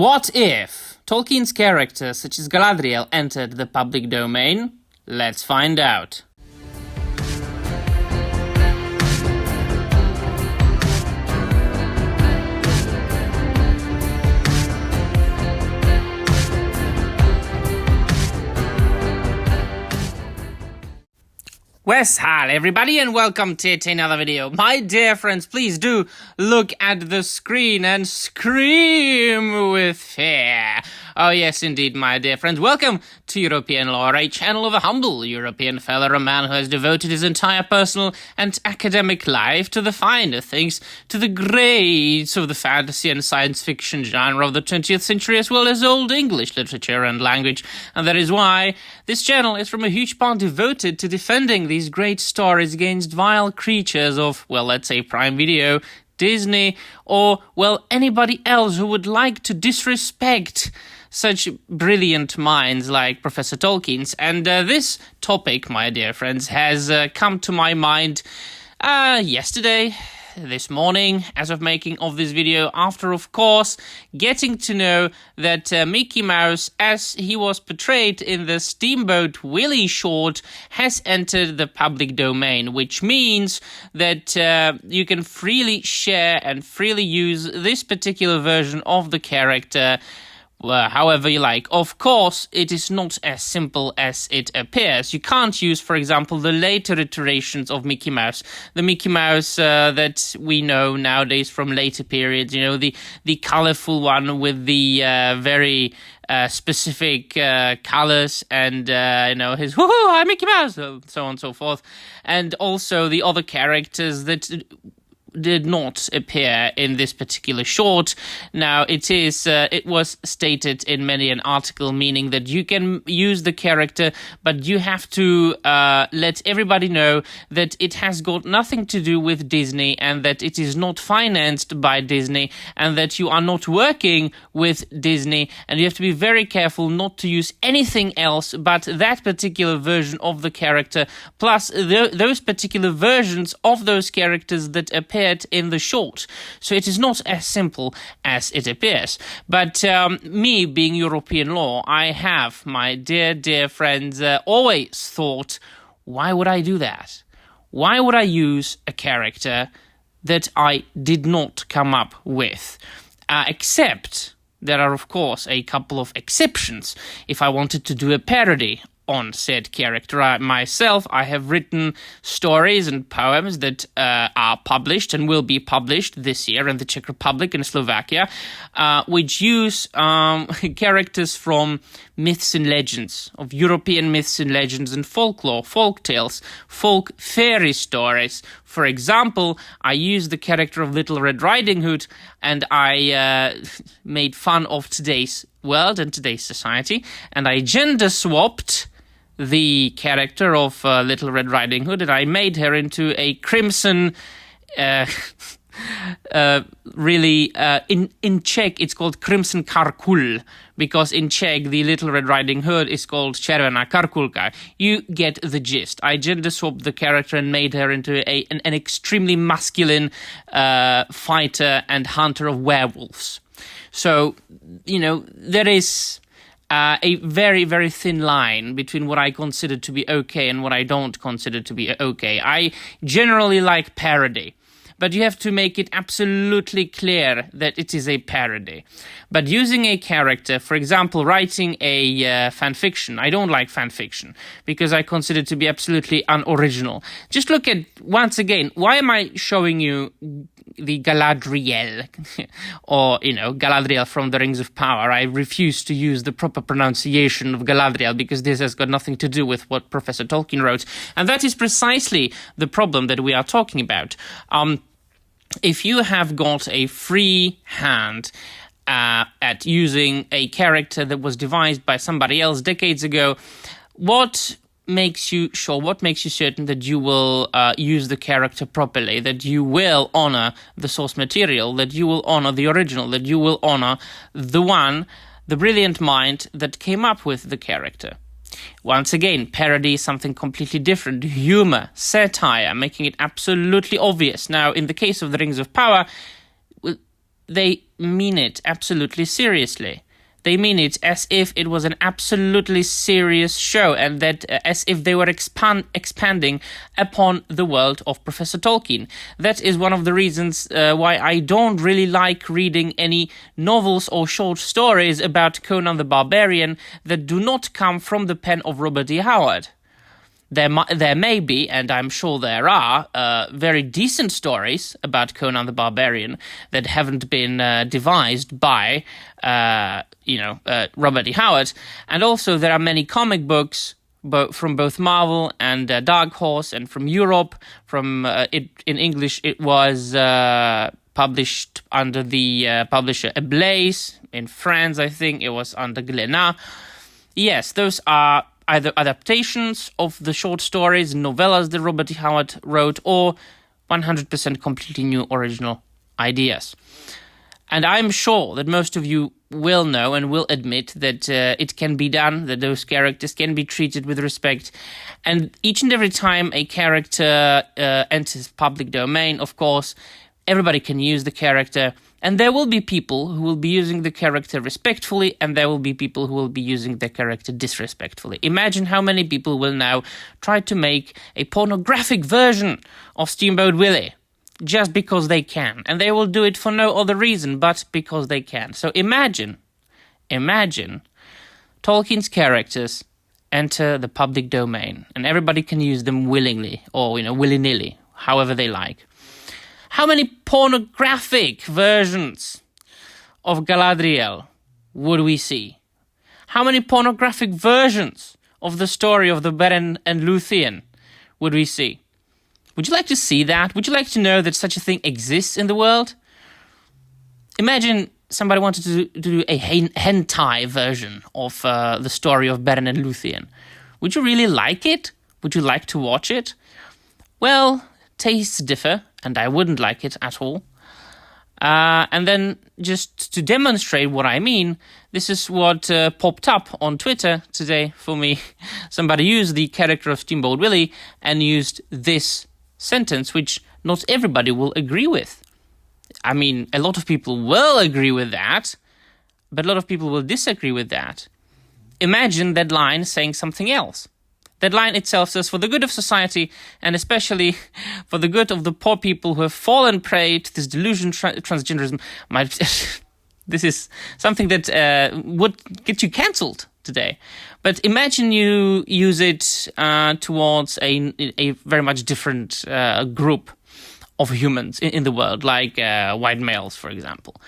What if Tolkien's characters such as Galadriel entered the public domain? Let's find out. Hi everybody, and welcome to another video. My dear friends, please do look at the screen and scream with fear. Oh yes, indeed, my dear friends. Welcome to European Lore, a channel of a humble European fella, a man who has devoted his entire personal and academic life to the finer things, to the greats of the fantasy and science fiction genre of the 20th century, as well as Old English literature and language. And that is why this channel is from a huge part devoted to defending these great stories against vile creatures of, well, let's say Prime Video, Disney, or, well, anybody else who would like to disrespect such brilliant minds like Professor Tolkien's. And this topic, my dear friends, has come to my mind yesterday, this morning, as of making of this video, after, of course, getting to know that Mickey Mouse, as he was portrayed in the Steamboat Willie short, has entered the public domain, which means that you can freely share and freely use this particular version of the character however you like. Of course, it is not as simple as it appears. You can't use, for example, the later iterations of Mickey Mouse. The Mickey Mouse that we know nowadays from later periods, you know, the colorful one with the very specific colors and, you know, his, woohoo, I'm Mickey Mouse, so on and so forth. And also the other characters that did not appear in this particular short. Now, it was stated in many an article, meaning that you can use the character, but you have to let everybody know that it has got nothing to do with Disney and that it is not financed by Disney and that you are not working with Disney, and you have to be very careful not to use anything else but that particular version of the character, plus those particular versions of those characters that appear in the short. So it is not as simple as it appears. But me, being European law, I have, my dear friends, always thought, why would I do that? Why would I use a character that I did not come up with? Except there are, of course, a couple of exceptions. If I wanted to do a parody on said character myself, I have written stories and poems that are published and will be published this year in the Czech Republic and Slovakia, which use characters from myths and legends, of European myths and legends and folklore, folk tales, folk fairy stories. For example, I used the character of Little Red Riding Hood, and I made fun of today's world and today's society, and I gender swapped the character of Little Red Riding Hood, and I made her into a crimson, really, in Czech it's called Crimson Karkul, because in Czech the Little Red Riding Hood is called Červená Karkulka. You get the gist. I gender swapped the character and made her into an extremely masculine fighter and hunter of werewolves. So, you know, there is a very, very thin line between what I consider to be okay and what I don't consider to be okay. I generally like parody, but you have to make it absolutely clear that it is a parody. But using a character, for example, writing a fan fiction, I don't like fan fiction because I consider it to be absolutely unoriginal. Just look at, once again, why am I showing you the Galadriel, or, you know, Galadriel from the Rings of Power? I refuse to use the proper pronunciation of Galadriel because this has got nothing to do with what Professor Tolkien wrote. And that is precisely the problem that we are talking about. If you have got a free hand at using a character that was devised by somebody else decades ago, what makes you sure, what makes you certain that you will use the character properly, that you will honor the source material, that you will honor the original, that you will honor the brilliant mind that came up with the character? Once again, parody is something completely different. Humor, satire, making it absolutely obvious. Now, in the case of the Rings of Power, they mean it absolutely seriously. They mean it as if it was an absolutely serious show, and that as if they were expanding upon the world of Professor Tolkien. That is one of the reasons why I don't really like reading any novels or short stories about Conan the Barbarian that do not come from the pen of Robert E. Howard. There may be, and I'm sure there are, very decent stories about Conan the Barbarian that haven't been devised by, Robert E. Howard. And also there are many comic books from both Marvel and Dark Horse, and from Europe. In English, it was published under the publisher Ablaze. In France, I think it was under Glénat. Yes, those are either adaptations of the short stories, novellas that Robert E. Howard wrote, or 100% completely new original ideas. And I'm sure that most of you will know and will admit that it can be done, that those characters can be treated with respect. And each and every time a character enters public domain, of course, everybody can use the character. And there will be people who will be using the character respectfully, and there will be people who will be using the character disrespectfully. Imagine how many people will now try to make a pornographic version of Steamboat Willie just because they can. And they will do it for no other reason but because they can. So imagine Tolkien's characters enter the public domain, and everybody can use them willingly or, willy-nilly, however they like. How many pornographic versions of Galadriel would we see? How many pornographic versions of the story of the Beren and Luthien would we see? Would you like to see that? Would you like to know that such a thing exists in the world? Imagine somebody wanted to do a hentai version of the story of Beren and Luthien. Would you really like it? Would you like to watch it? Well, tastes differ, and I wouldn't like it at all. And then, just to demonstrate what I mean, this is what popped up on Twitter today for me. Somebody used the character of Steamboat Willie and used this sentence, which not everybody will agree with. I mean, a lot of people will agree with that, but a lot of people will disagree with that. Imagine that line saying something else. That line itself says, for the good of society, and especially for the good of the poor people who have fallen prey to this delusion, transgenderism, this is something that would get you cancelled today. But imagine you use it towards a very much different group of humans in the world, like white males, for example.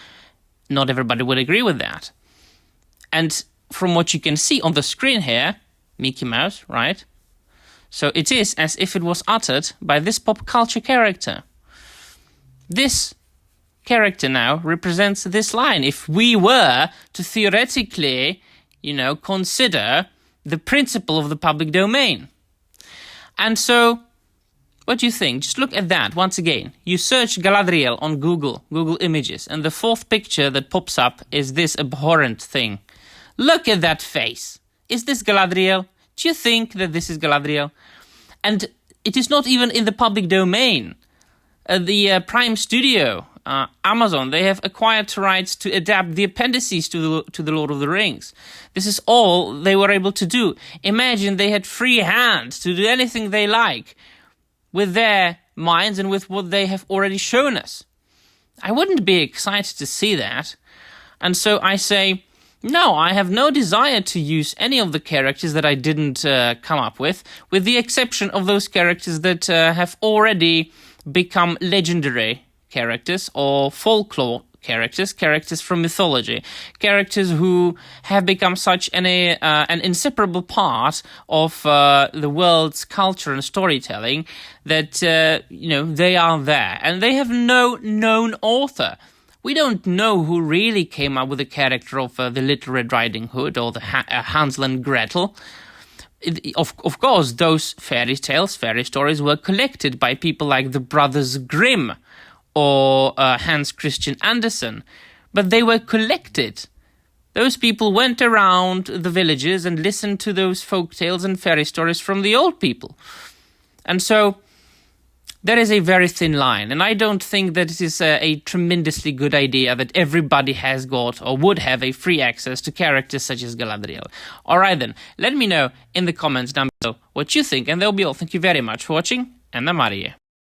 Not everybody would agree with that. And from what you can see on the screen here, Mickey Mouse, right? So it is as if it was uttered by this pop culture character. This character now represents this line. If we were to theoretically, consider the principle of the public domain. And so, what do you think? Just look at that once again. You search Galadriel on Google Images, and the fourth picture that pops up is this abhorrent thing. Look at that face. Is this Galadriel? Do you think that this is Galadriel? And it is not even in the public domain. The Prime Studio, Amazon, they have acquired rights to adapt the appendices to the Lord of the Rings. This is all they were able to do. Imagine they had free hand to do anything they like with their minds and with what they have already shown us. I wouldn't be excited to see that. And so I say, no, I have no desire to use any of the characters that I didn't come up with the exception of those characters that have already become legendary characters or folklore characters from mythology, characters who have become such an inseparable part of the world's culture and storytelling that, they are there. And they have no known author. We don't know who really came up with the character of the Little Red Riding Hood or the Hansel and Gretel. Of course, those fairy stories were collected by people like the Brothers Grimm or Hans Christian Andersen, but they were collected. Those people went around the villages and listened to those folk tales and fairy stories from the old people. And so There is a very thin line, and I don't think that it is a tremendously good idea that everybody has got or would have a free access to characters such as Galadriel. Alright then, let me know in the comments down below what you think, and that'll be all. Thank you very much for watching, and I'm out of here.